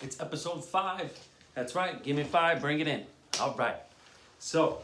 It's episode 5. That's right. Give me 5. Bring it in. All right. So,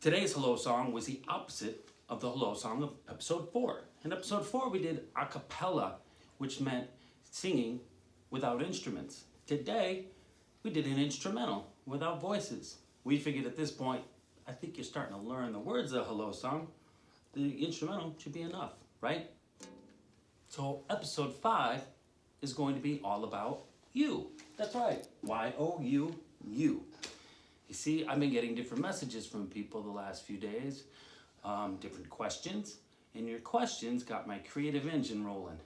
today's hello song was the opposite of the hello song of episode 4. In episode 4, we did a cappella, which meant singing without instruments. Today, we did an instrumental without voices. We figured at this point, I think you're starting to learn the words of the hello song. The instrumental should be enough, right? So, episode 5 is going to be all about you. That's right. Y-O-U, you. You see, I've been getting different messages from people the last few days, different questions, and your questions got my creative engine rolling.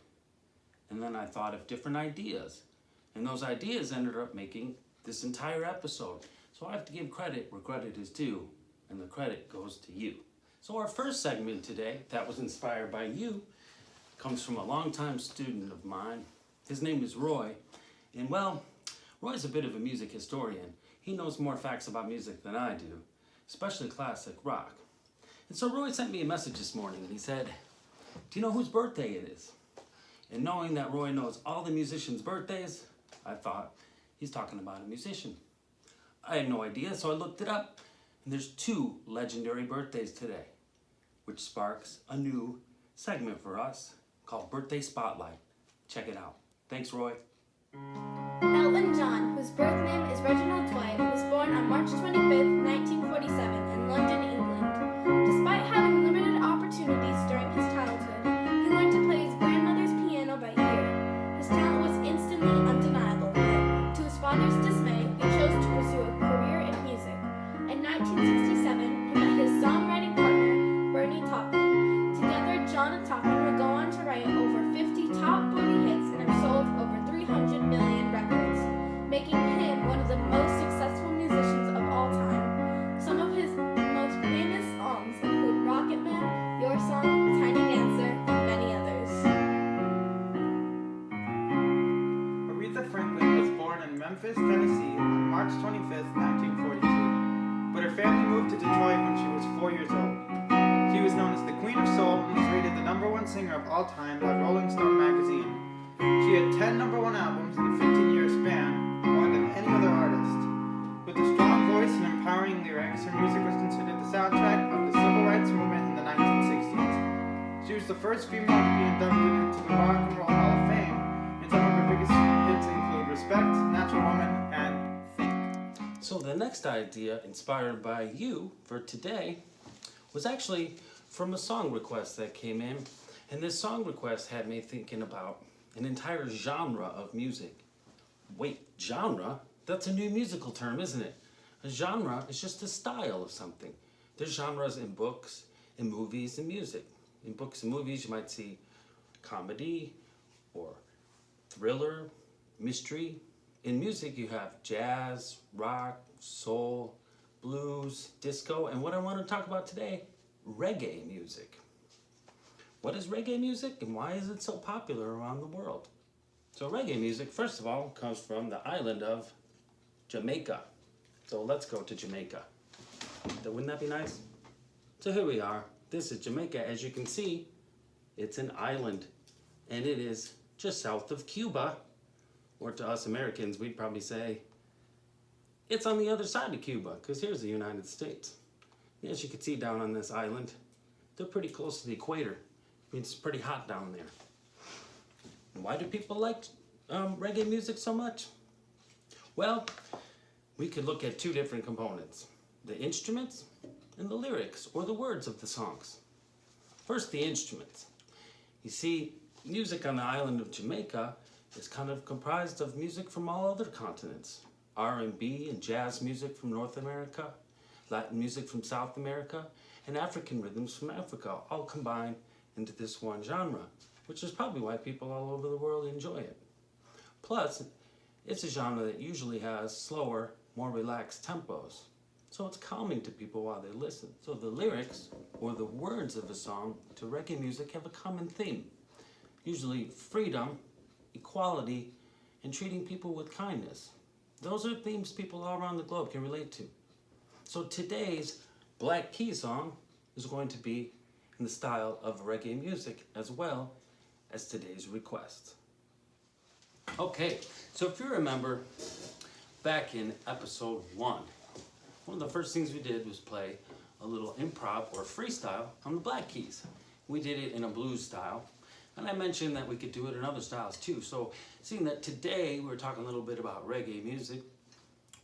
And then I thought of different ideas, and those ideas ended up making this entire episode. So I have to give credit where credit is due, and the credit goes to you. So our first segment today, that was inspired by you, comes from a longtime student of mine. His name is Roy. And well, Roy's a bit of a music historian. He knows more facts about music than I do, especially classic rock. And so Roy sent me a message this morning and he said, do you know whose birthday it is? And knowing that Roy knows all the musicians' birthdays, I thought he's talking about a musician. I had no idea, so I looked it up. And there's 2 legendary birthdays today, which sparks a new segment for us called Birthday Spotlight. Check it out. Thanks, Roy. Elton John, whose birth name is Reginald Dwight, was born on March 25, 1947 in London, England. Despite having limited opportunities during his childhood, he learned to play his grandmother's piano by ear. His talent was instantly undeniable, but to his father's dismay, he chose to pursue a career in music. In 1967, he met his songwriting partner, Bernie Taupin. Together, John and Taupin would go on to write over 50 top 40 hits and have sold over 300 million records, making him one of the most successful musicians of all time. Some of his most famous songs include Rocket Man, Your Song, Tiny Dancer, and many others. Aretha Franklin was born in Memphis, Tennessee on March 25, 1942, but her family moved to Detroit when she was 4 years old. She was known as the Queen of Soul and was rated the #1 singer of all time by Rolling Stone magazine. She had 10 #1 albums in a 15-year span, more than any other artist. With a strong voice and empowering lyrics, her music was considered the soundtrack of the civil rights movement in the 1960s. She was the first female to be inducted into the Rock and Roll Hall of Fame, and some of her biggest hits include Respect, Natural Woman, and Think. So the next idea, inspired by you for today, was actually from a song request that came in. And this song request had me thinking about an entire genre of music. Wait, genre? That's a new musical term, isn't it? A genre is just a style of something. There's genres in books, in movies, and music. In books and movies, you might see comedy or thriller, mystery. In music, you have jazz, rock, soul, blues, disco, and what I want to talk about today, reggae music. What is reggae music and why is it so popular around the world? So reggae music, first of all, comes from the island of Jamaica. So let's go to Jamaica. Wouldn't that be nice? So here we are. This is Jamaica. As you can see, it's an island and it is just south of Cuba, or to us Americans, we'd probably say it's on the other side of Cuba, because here's the United States. As you can see down on this island, they're pretty close to the equator. I mean, it's pretty hot down there. And why do people like reggae music so much? Well, we could look at 2 different components, the instruments and the lyrics, or the words of the songs. First, the instruments. You see, music on the island of Jamaica is kind of comprised of music from all other continents. R&B and jazz music from North America, Latin music from South America, and African rhythms from Africa, all combined into this one genre, which is probably why people all over the world enjoy it. Plus, it's a genre that usually has slower, more relaxed tempos, so it's calming to people while they listen. So the lyrics, or the words of a song to reggae music, have a common theme, usually freedom, equality, and treating people with kindness. Those are themes people all around the globe can relate to. So today's Black Key song is going to be in the style of reggae music as well as today's request. Okay, So if you remember, back in episode 1 of the first things we did was play a little improv or freestyle on the black keys. We did it in a blues style, and I mentioned that we could do it in other styles too. So seeing that today we're talking a little bit about reggae music,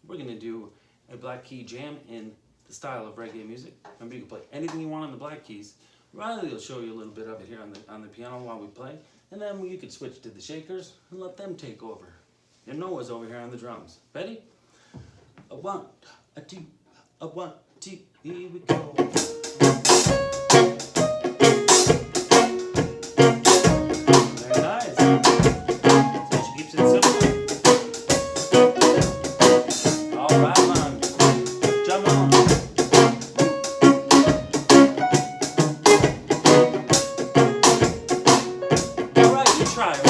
we're going to do a black key jam in the style of reggae music. Remember, you can play anything you want on the black keys. Riley will show you a little bit of it here on the piano while we play, and then you could switch to the shakers and let them take over. And Noah's over here on the drums. Ready? A 1, a 2, a 1, 2, here we go. Very nice. So she keeps it simple. All right, man. Jump on. All right, you try it.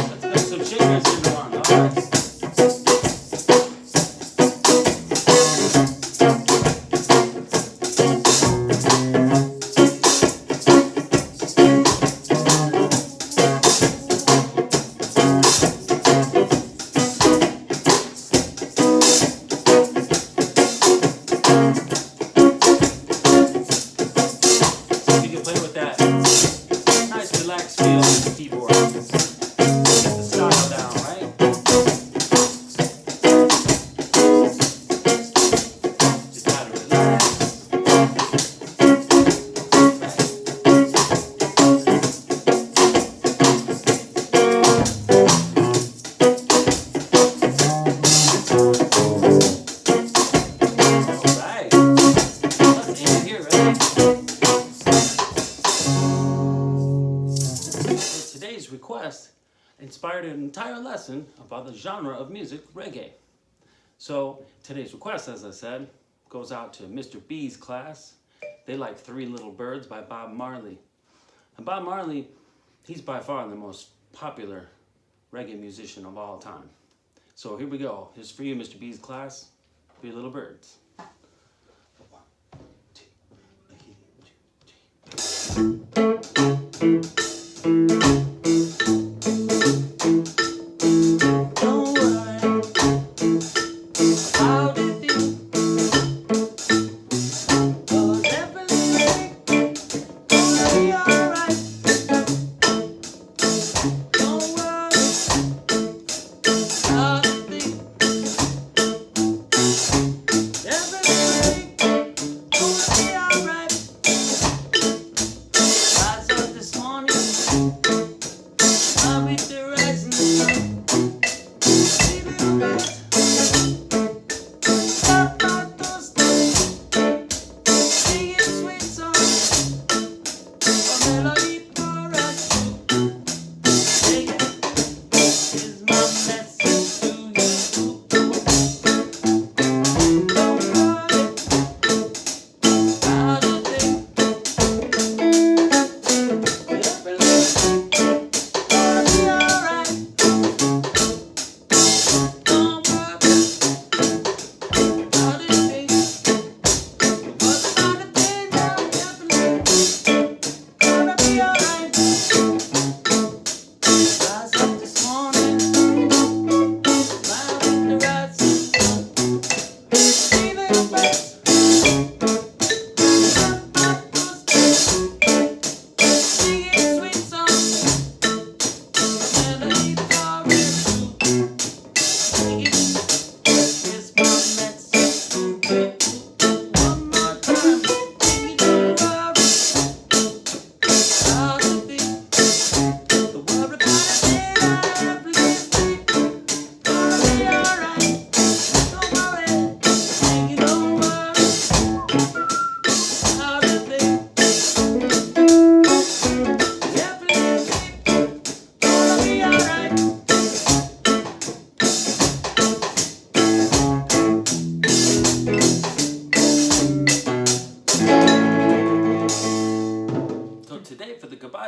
Let's get some shakers in the one. All right. Request inspired an entire lesson about the genre of music, reggae. So today's request, as I said, goes out to Mr. B's class. They like 3 Little Birds by Bob Marley. And Bob Marley, he's by far the most popular reggae musician of all time. So here we go. Here's for you, Mr. B's class, 3 Little Birds. 1, 2, 3.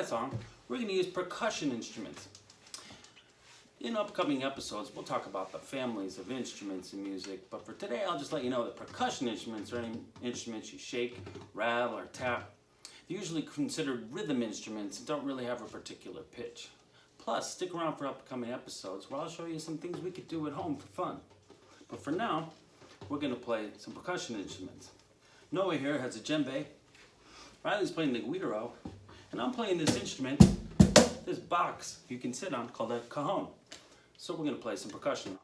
song, we're going to use percussion instruments. In upcoming episodes, we'll talk about the families of instruments in music, but for today, I'll just let you know that percussion instruments are any instruments you shake, rattle, or tap. They're usually considered rhythm instruments and don't really have a particular pitch. Plus, stick around for upcoming episodes where I'll show you some things we could do at home for fun. But for now, we're going to play some percussion instruments. Noah here has a djembe, Riley's playing the guiro, and I'm playing this instrument, this box you can sit on called a cajon. So we're going to play some percussion.